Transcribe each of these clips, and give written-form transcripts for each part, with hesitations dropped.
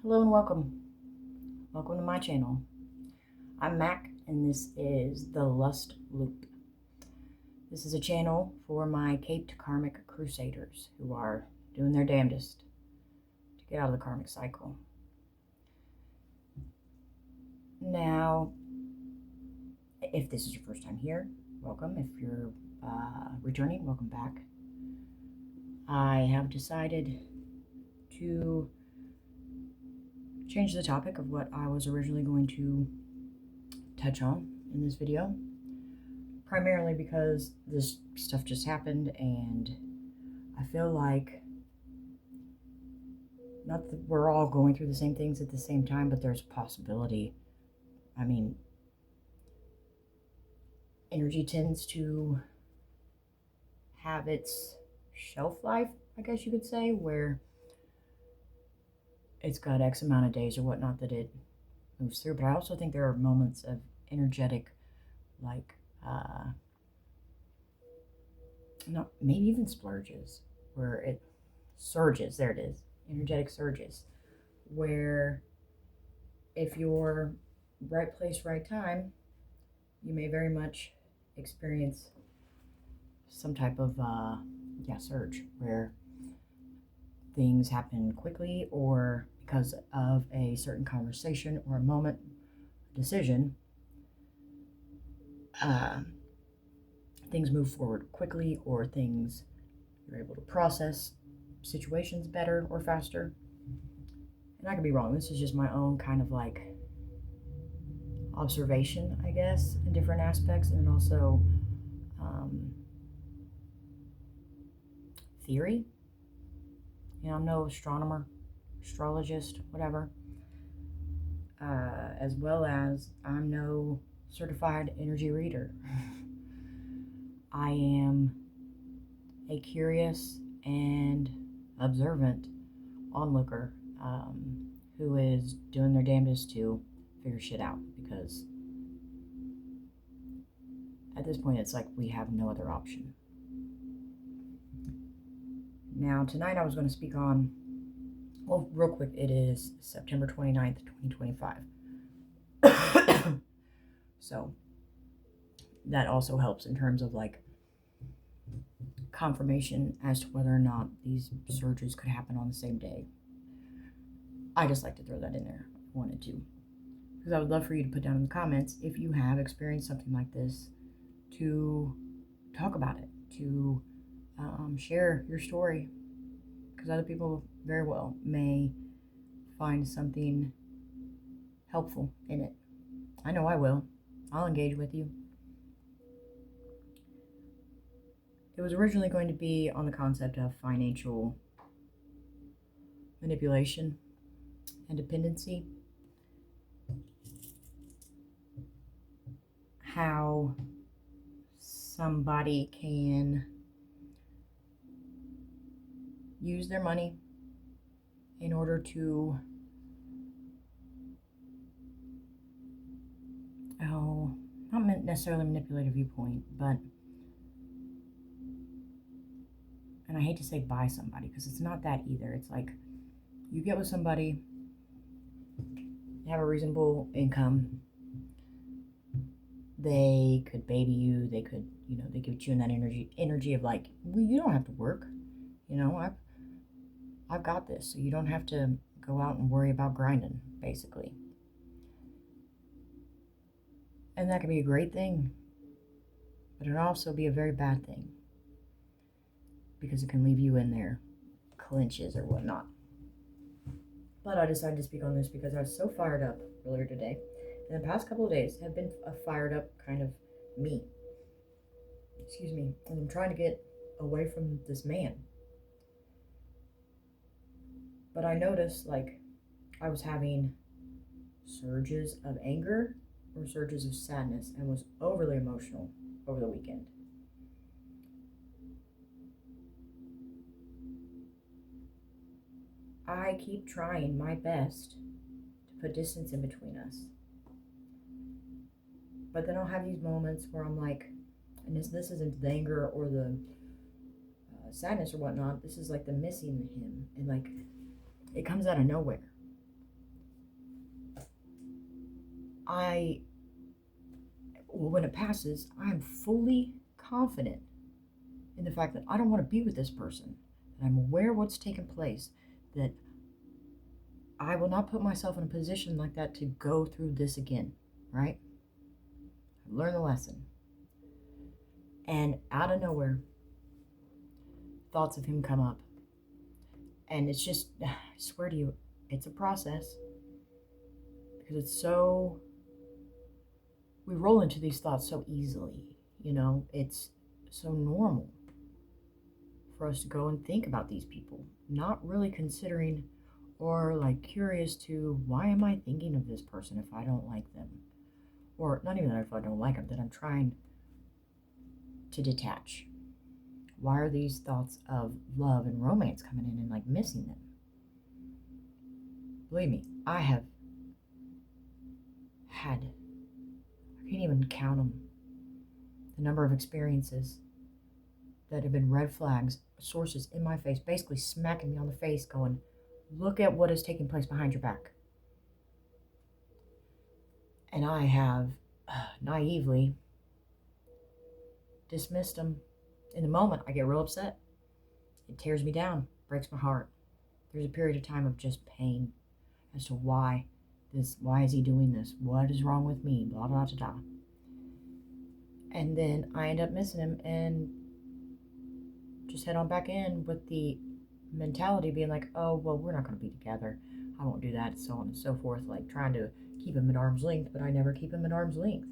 Hello and welcome. Welcome to my channel. I'm Mac and this is the Lust Loop. This is a channel for my caped karmic crusaders who are doing their damnedest to get out of the karmic cycle. Now, if this is your first time here, welcome. If you're returning, welcome back. I have decided to change the topic of what I was originally going to touch on in this video, primarily because this stuff just happened and I feel like, not that we're all going through the same things at the same time, but there's a possibility. I mean, energy tends to have its shelf life, I guess you could say, where it's got X amount of days or whatnot that it moves through. But I also think there are moments of energetic, like, not maybe even splurges, where it surges. There it is, energetic surges, where if you're right place, right time, you may very much experience some type of surge where things happen quickly, or because of a certain conversation or a moment, decision, things move forward quickly, or things you're able to process situations better or faster. And I could be wrong. This is just my own kind of like observation, I guess, in different aspects, and also theory. I'm no astronomer, astrologist, whatever, as well as I'm no certified energy reader. I am a curious and observant onlooker who is doing their damnedest to figure shit out, because at this point it's like we have no other option. Now, tonight I was going to speak on, well, real quick, it is September 29th, 2025. So, that also helps in terms of like confirmation as to whether or not these surges could happen on the same day. I just like to throw that in there. I wanted to. Because I would love for you to put down in the comments if you have experienced something like this, to talk about it, to share your story, because other people very well may find something helpful in it. I know I will. I'll engage with you. It was originally going to be on the concept of financial manipulation and dependency. How somebody can use their money in order to, not necessarily manipulate a viewpoint, but, and I hate to say buy somebody, because it's not that either. It's like you get with somebody, they have a reasonable income, they could baby you, they could, they give you in that energy of like, well, you don't have to work, I've got this, so you don't have to go out and worry about grinding, basically. And that can be a great thing, but it can also be a very bad thing, because it can leave you in their clinches or whatnot. But I decided to speak on this because I was so fired up earlier today, and the past couple of days have been a fired up kind of me. Excuse me. And I'm trying to get away from this man. But I noticed, like, I was having surges of anger or surges of sadness, and was overly emotional over the weekend. I keep trying my best to put distance in between us. But then I'll have these moments where I'm like, and this isn't the anger or the sadness or whatnot, this is like the missing him, and like, it comes out of nowhere. when it passes, I am fully confident in the fact that I don't want to be with this person, that I'm aware of what's taken place, that I will not put myself in a position like that to go through this again, right? I've learned the lesson. And out of nowhere, thoughts of him come up. And it's just, I swear to you, it's a process. Because it's so, we roll into these thoughts so easily, it's so normal for us to go and think about these people, not really considering or like curious to, why am I thinking of this person if I don't like them? Or not even that if I don't like them, that I'm trying to detach. Why are these thoughts of love and romance coming in and like missing them? Believe me, I have had, I can't even count them, the number of experiences that have been red flags, sources in my face, basically smacking me on the face going, look at what is taking place behind your back. And I have naively dismissed them. In the moment, I get real upset. It tears me down, breaks my heart. There's a period of time of just pain as to why is he doing this? What is wrong with me? Blah, blah, blah, blah. And then I end up missing him and just head on back in with the mentality being like, oh, well, we're not going to be together. I won't do that, so on and so forth. Like trying to keep him at arm's length, but I never keep him at arm's length.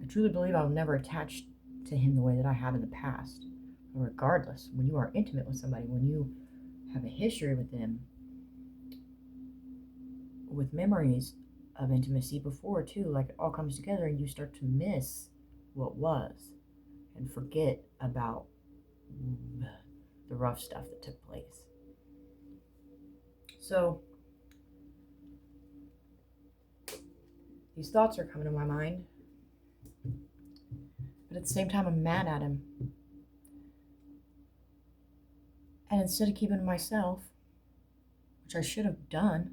I truly believe I'll never attach to him the way that I have in the past. Regardless, when you are intimate with somebody, when you have a history with them, with memories of intimacy before too, like it all comes together and you start to miss what was and forget about the rough stuff that took place. So these thoughts are coming to my mind, but at the same time I'm mad at him. And instead of keeping to myself, which I should have done,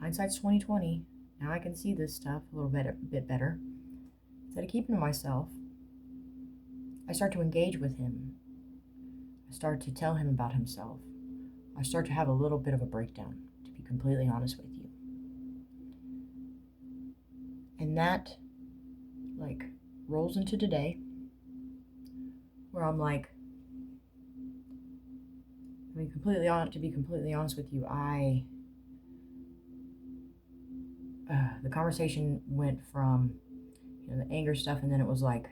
hindsight's 2020. Now I can see this stuff a bit better. Instead of keeping to myself, I start to engage with him. I start to tell him about himself. I start to have a little bit of a breakdown, to be completely honest with you. And that, like, rolls into today, where I'm like, to be completely honest with you, the conversation went from, the anger stuff, and then it was like,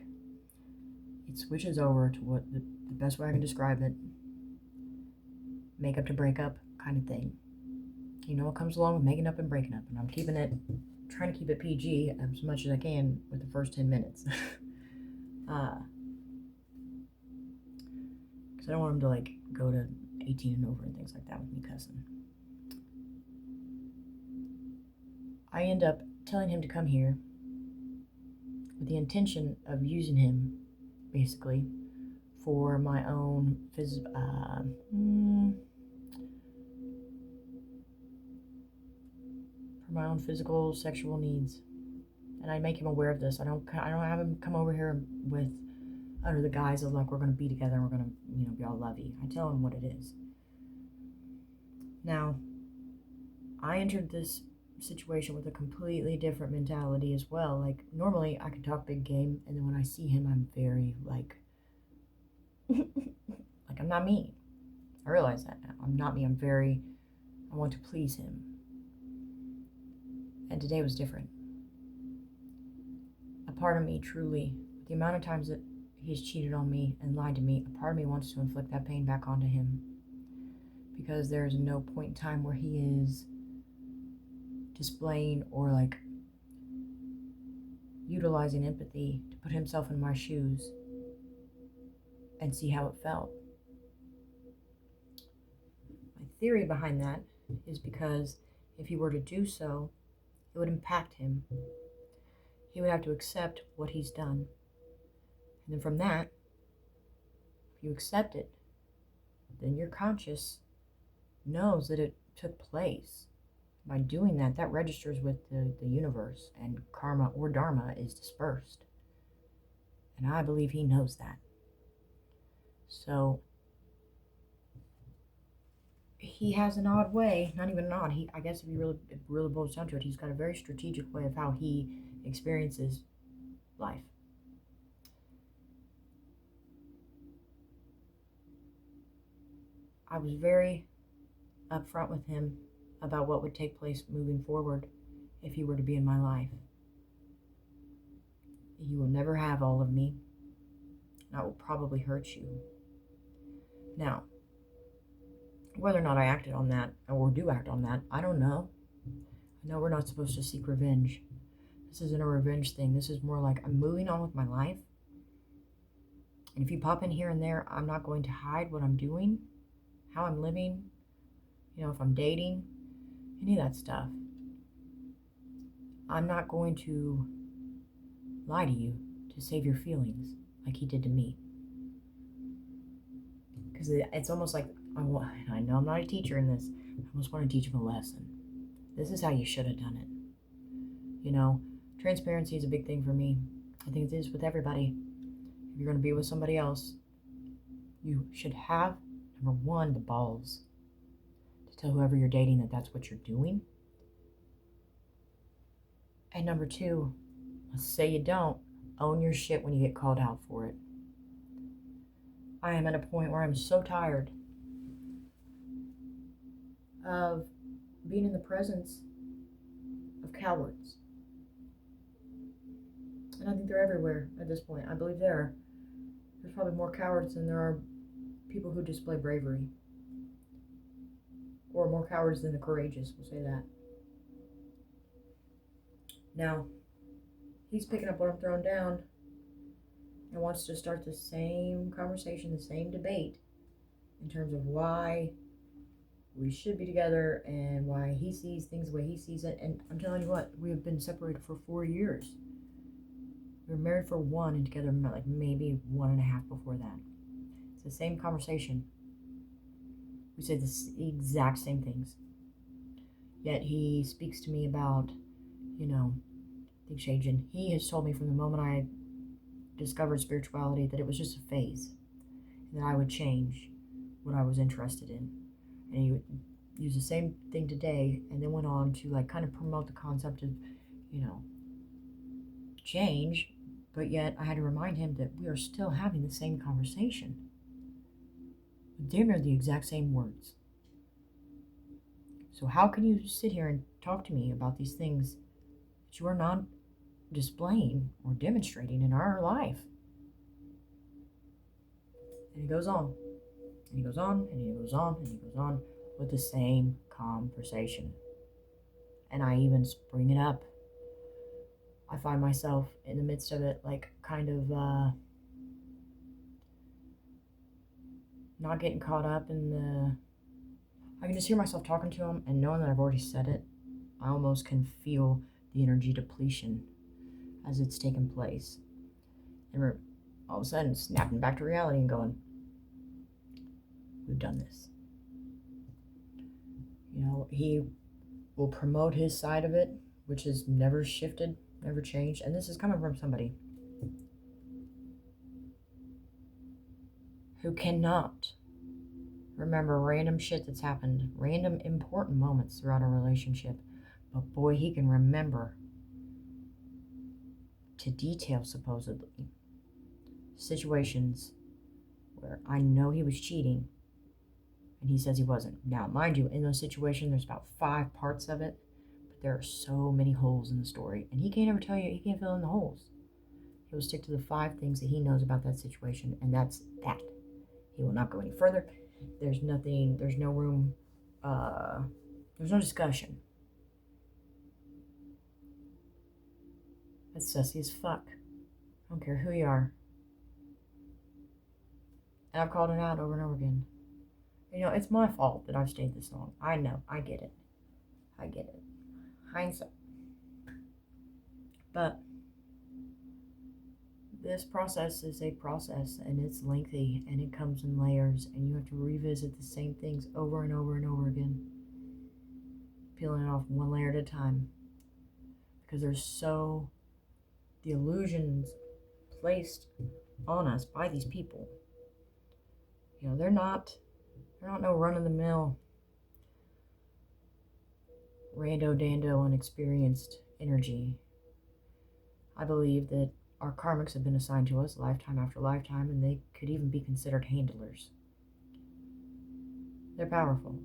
it switches over to what the best way I can describe it, make up to break up kind of thing. What comes along with making up and breaking up, and I'm trying to keep it PG as much as I can with the first 10 minutes. Because I don't want him to like go to 18 and over and things like that with me cussing. I end up telling him to come here with the intention of using him, basically, for my own physical, sexual needs. And I make him aware of this. I don't have him come over here with under the guise of like we're going to be together and we're going to be all lovey. I tell him what it is. Now, I entered this situation with a completely different mentality as well. Like normally I could talk big game, and then when I see him I'm very like like I'm not me. I realize that now. I'm not me. I want to please him. And today was different. A part of me truly, the amount of times that he's cheated on me and lied to me, a part of me wants to inflict that pain back onto him. Because there's no point in time where he is displaying or like utilizing empathy to put himself in my shoes and see how it felt. My theory behind that is because if he were to do so, it would impact him. He would have to accept what he's done. And then from that, if you accept it, then your conscious knows that it took place. By doing that, that registers with the universe, and karma or dharma is dispersed. And I believe he knows that. So he has an odd way, not even an odd, I guess if you really boils down to it, he's got a very strategic way of how he experiences life. I was very upfront with him about what would take place moving forward if he were to be in my life. You will never have all of me. That will probably hurt you. Now, whether or not I acted on that, or do act on that, I don't know. I know we're not supposed to seek revenge. This isn't a revenge thing. This is more like I'm moving on with my life. And if you pop in here and there, I'm not going to hide what I'm doing, how I'm living, if I'm dating, any of that stuff. I'm not going to lie to you to save your feelings like he did to me. Because it's almost like, I know I'm not a teacher in this, I almost want to teach him a lesson. This is how you should have done it. Transparency is a big thing for me. I think it is with everybody. If you're going to be with somebody else, you should have, number one, the balls to tell whoever you're dating that that's what you're doing. And number two, let's say you don't, own your shit when you get called out for it. I am at a point where I'm so tired of being in the presence of cowards. And I think they're everywhere at this point. I believe there's probably more cowards than there are people who display bravery. Or more cowards than the courageous, we'll say that. Now, he's picking up what I'm throwing down and wants to start the same conversation, the same debate in terms of why we should be together and why he sees things the way he sees it. And I'm telling you what, we have been separated for 4 years. We were married for 1 and together like maybe 1.5 before that. It's the same conversation. We say the exact same things. Yet he speaks to me about, things changing. He has told me from the moment I discovered spirituality that it was just a phase. And that I would change what I was interested in. And he would use the same thing today and then went on to kind of promote the concept of, change. But yet I had to remind him that we are still having the same conversation. Damn near the exact same words. So how can you sit here and talk to me about these things that you are not displaying or demonstrating in our life? And he goes on, and he goes on, and he goes on, and he goes on with the same conversation. And I even bring it up. I find myself in the midst of it, kind of not getting caught up in the... I can just hear myself talking to him, and knowing that I've already said it, I almost can feel the energy depletion as it's taken place. And we're all of a sudden snapping back to reality and going, we've done this. He will promote his side of it, which has never shifted, never changed. And this is coming from somebody who cannot remember random shit that's happened, random important moments throughout our relationship. But boy, he can remember to detail, supposedly, situations where I know he was cheating and he says he wasn't. Now, mind you, in those situations, there's about 5 parts of it, but there are so many holes in the story, and he can't ever tell you, he can't fill in the holes. He will stick to the 5 things that he knows about that situation, and that's that. He will not go any further. There's nothing, there's no room, there's no discussion. That's sussy as fuck. I don't care who you are. And I've called it out over and over again. It's my fault that I've stayed this long. I know. I get it. Hindsight. But this process is a process, and it's lengthy, and it comes in layers, and you have to revisit the same things over and over and over again. peeling it off one layer at a time, because the illusions placed on us by these people. They're not no run-of-the-mill, rando-dando, unexperienced energy. I believe that our karmics have been assigned to us lifetime after lifetime, and they could even be considered handlers. They're powerful.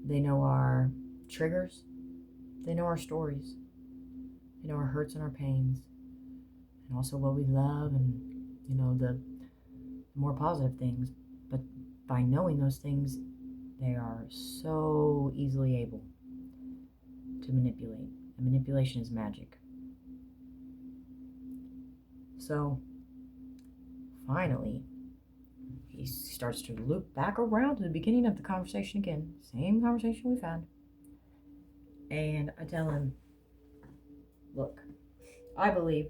They know our triggers. They know our stories. They know our hurts and our pains, and also what we love, and the more positive things. But by knowing those things, they are so easily able to manipulate. And manipulation is magic. So finally, he starts to loop back around to the beginning of the conversation again. Same conversation we've had. And I tell him, look, I believe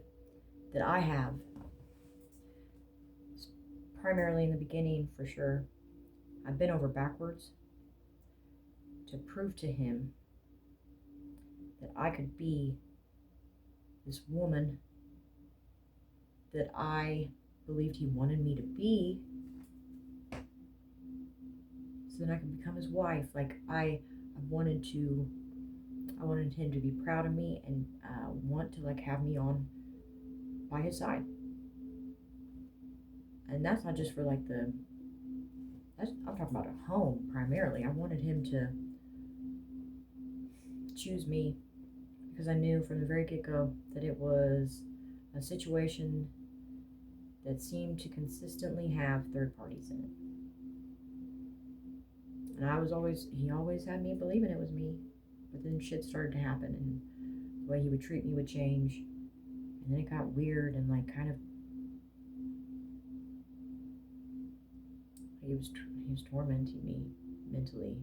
that I have, primarily in the beginning for sure, I've been over backwards to prove to him that I could be this woman that I believed he wanted me to be, so then I could become his wife. Like I wanted him to be proud of me and want to have me on by his side. And that's not just for I'm talking about at home primarily. I wanted him to choose me because I knew from the very get-go that it was a situation that seemed to consistently have third parties in it. And he always had me believing it was me. But then shit started to happen, and the way he would treat me would change. And then it got weird, and he was tormenting me mentally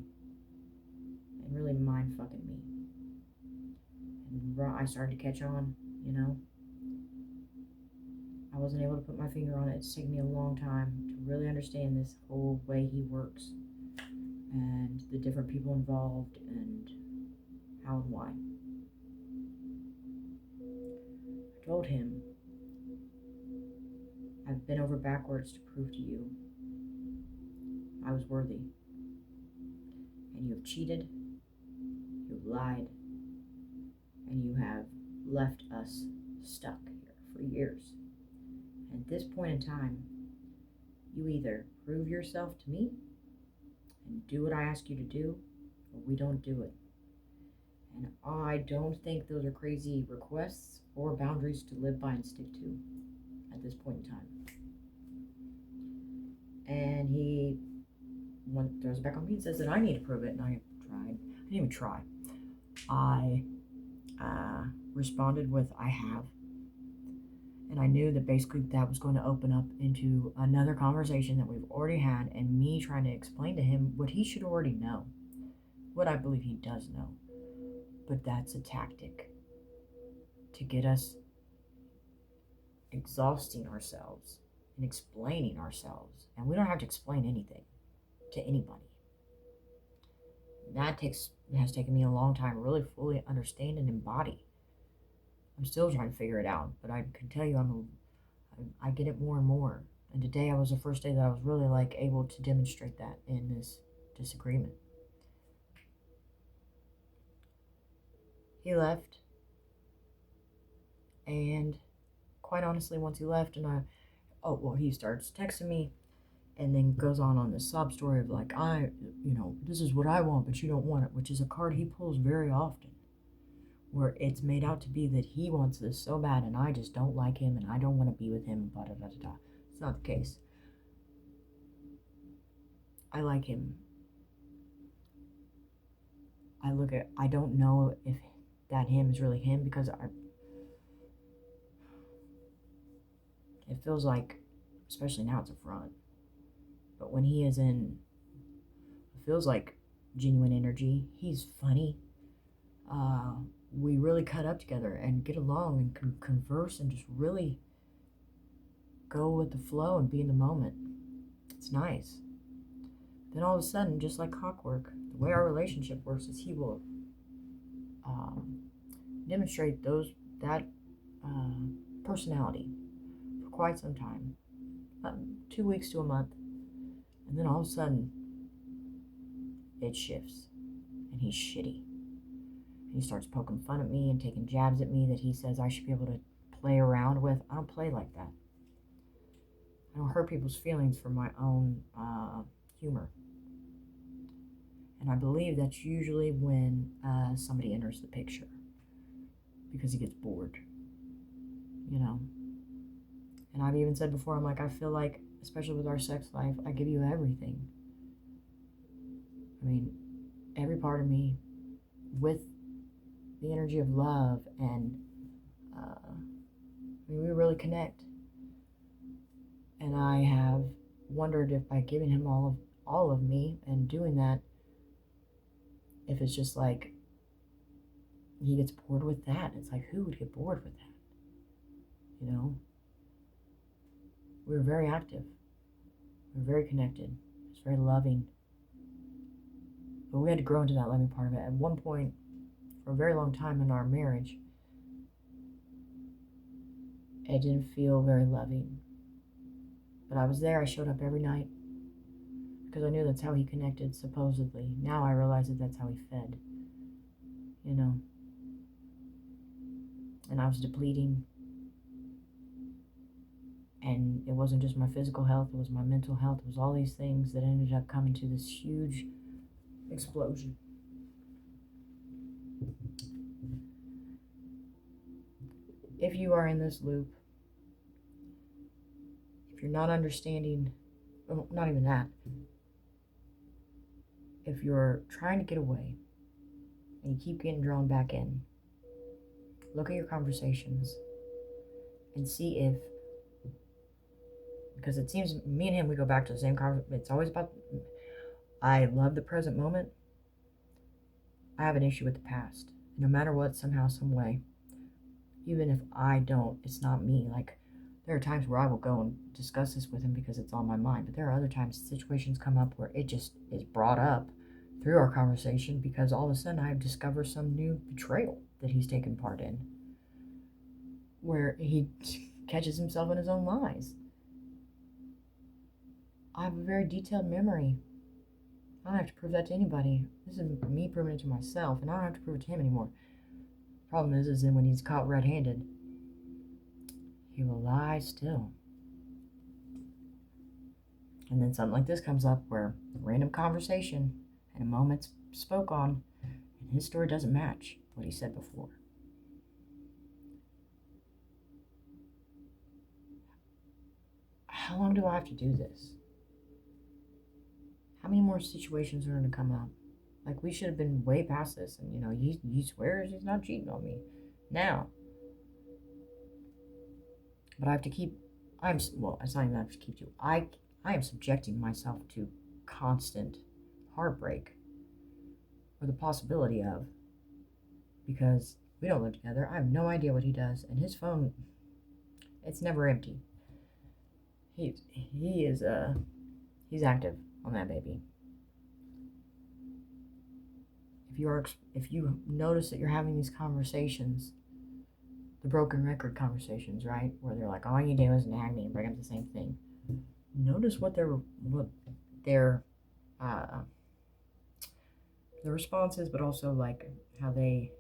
and really mind fucking me. And I started to catch on, I wasn't able to put my finger on it. It's taken me a long time to really understand this whole way he works and the different people involved and how and why. I told him, I've been over backwards to prove to you I was worthy. And you have cheated, you have lied, and you have left us stuck here for years. And at this point in time, you either prove yourself to me and do what I ask you to do, or we don't do it. And I don't think those are crazy requests or boundaries to live by and stick to at this point in time. And he throws it back on me and says that I need to prove it, and I tried. I didn't even try. I responded with, I have. And I knew that basically that was going to open up into another conversation that we've already had, and me trying to explain to him what he should already know, what I believe he does know. But that's a tactic to get us exhausting ourselves and explaining ourselves. And we don't have to explain anything to anybody. That has taken me a long time to really fully understand and embody. I'm still trying to figure it out, but I can tell you I get it more and more. And today was the first day that I was really able to demonstrate that in this disagreement. He left, and quite honestly, once he left, and he starts texting me, and then goes on this sob story of this is what I want, but you don't want it, which is a card he pulls very often, where it's made out to be that he wants this so bad, and I just don't like him, and I don't want to be with him, blah, blah, blah, blah. It's not the case. I like him. I don't know if that him is really him, because it feels like, especially now, it's a front. But when he is in, it feels like genuine energy. He's funny. We really cut up together and get along and can converse and just really go with the flow and be in the moment. It's nice. Then all of a sudden, just like clockwork, the way our relationship works is he will demonstrate that uh, personality for quite some time, 2 weeks to a month, and then all of a sudden it shifts, and he's shitty. And he starts poking fun at me and taking jabs at me that he says I should be able to play around with. I don't play like that. I don't hurt people's feelings for my own humor. And I believe that's usually when somebody enters the picture because he gets bored, you know. And I've even said before, I'm like, I feel like, especially with our sex life, I give you everything. I mean, every part of me with the energy of love, and I mean, we really connect. And I have wondered if by giving him all of me and doing that, if it's just like he gets bored with that. It's like, who would get bored with that? You know? We were very active. We were very connected. It's very loving. But we had to grow into that loving part of it. At one point, for a very long time in our marriage, it didn't feel very loving. But I was there. I showed up every night because I knew that's how he connected, supposedly. Now I realize that that's how he fed. You know? And I was depleting. And it wasn't just my physical health, it was my mental health. It was all these things that ended up coming to this huge explosion. If you are in this loop, if you're not understanding, well, not even that, if you're trying to get away and you keep getting drawn back in, look at your conversations and see if, because it seems me and him, we go back to the same conversation. It's always about, I love the present moment. I have an issue with the past. No matter what, somehow, some way, even if I don't, it's not me. Like, there are times where I will go and discuss this with him because it's on my mind. But there are other times situations come up where it just is brought up through our conversation because all of a sudden I discover some new betrayal that he's taken part in, where he catches himself in his own lies. I have a very detailed memory. I don't have to prove that to anybody. This is me proving it to myself, and I don't have to prove it to him anymore. Problem is then when he's caught red-handed, he will lie still. And then something like this comes up where a random conversation and a moment spoke on, and his story doesn't match what he said before. How long do I have to do this? How many more situations are going to come up? Like, we should have been way past this. And, you know, he swears he's not cheating on me now. But I have to keep, it's not even I have to keep to. I am subjecting myself to constant heartbreak, or the possibility of, because we don't live together. I have no idea what he does. And his phone, it's never empty. He's active on that baby. If you notice that you're having these conversations, the broken record conversations, right, where they're like, all you do is nag me and bring up the same thing. Notice what their the response is, but also like how they,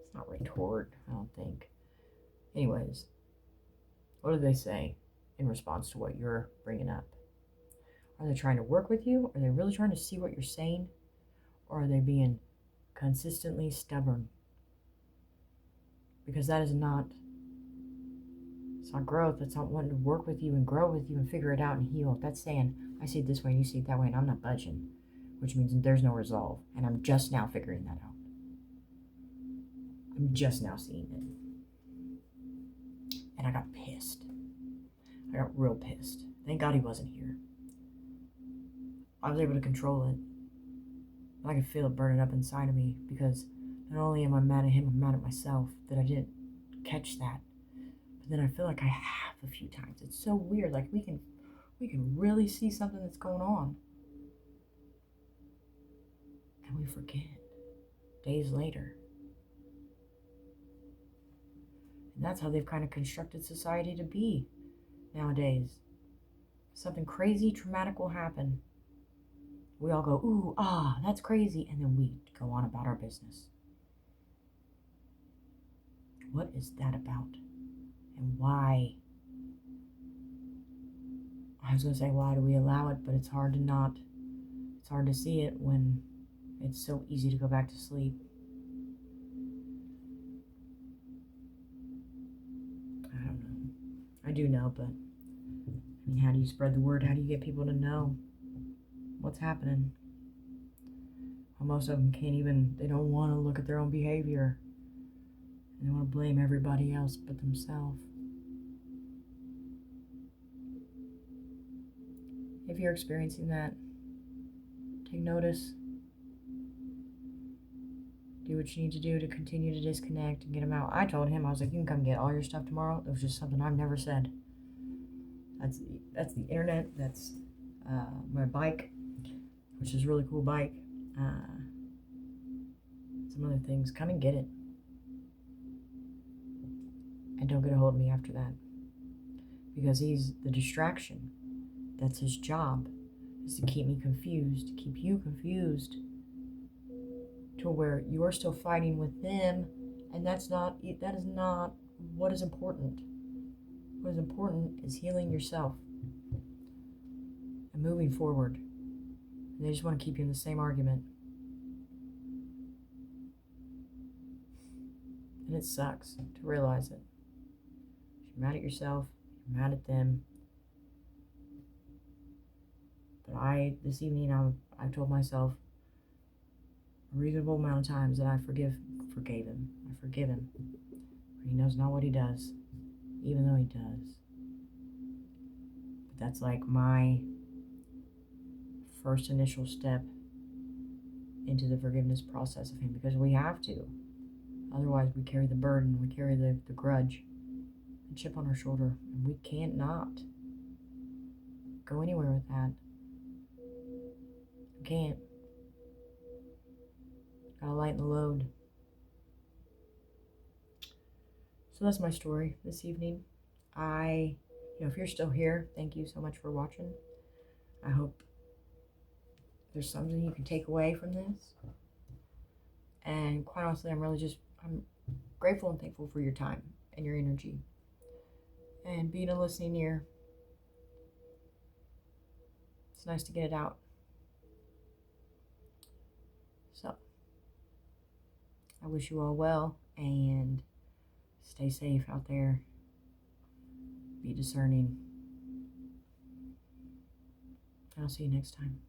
it's not retort, I don't think. Anyways, what do they say in response to what you're bringing up? Are they trying to work with you? Are they really trying to see what you're saying? Or are they being consistently stubborn? Because that is not, it's not growth. That's not wanting to work with you and grow with you and figure it out and heal. That's saying, I see it this way and you see it that way and I'm not budging, which means there's no resolve. And I'm just now figuring that out. I'm just now seeing it. And I got pissed. I got real pissed. Thank God he wasn't here. I was able to control it. I could feel it burning up inside of me because not only am I mad at him, I'm mad at myself that I didn't catch that. But then I feel like I have a few times. It's so weird. Like we can really see something that's going on. we forget days later. And that's how they've kind of constructed society to be nowadays. Something crazy, traumatic will happen. We all go, ooh, ah, that's crazy. And then we go on about our business. What is that about? And why? I was going to say, why do we allow it? But it's hard to not. It's hard to see it when it's so easy to go back to sleep. I don't know. I do know, but I mean, how do you spread the word? How do you get people to know what's happening? Well, most of them can't even, they don't want to look at their own behavior. They want to blame everybody else but themselves. If you're experiencing that, take notice. Do what you need to do to continue to disconnect and get them out. I told him, I was like, you can come get all your stuff tomorrow. It was just something I've never said. That's the internet. That's my bike, which is a really cool bike. Some other things. Come and get it. And don't get a hold of me after that. Because he's the distraction. That's his job. Is to keep me confused. To keep you confused. To where you're still fighting with them. And that is not what is important. What is important is healing yourself. And moving forward. And they just want to keep you in the same argument. And it sucks to realize it. You're mad at yourself, you're mad at them. But this evening, I've told myself a reasonable amount of times that I forgave him. I forgive him. He knows not what he does, even though he does. But that's like my first initial step into the forgiveness process of him, because we have to. Otherwise, we carry the burden, we carry the grudge, the chip on our shoulder, and we can't not go anywhere with that. We can't. Gotta lighten the load. So that's my story this evening. If you're still here, thank you so much for watching. I hope there's something you can take away from this. And quite honestly, I'm grateful and thankful for your time and your energy. And being a listening ear. It's nice to get it out. So, I wish you all well and stay safe out there. Be discerning. And I'll see you next time.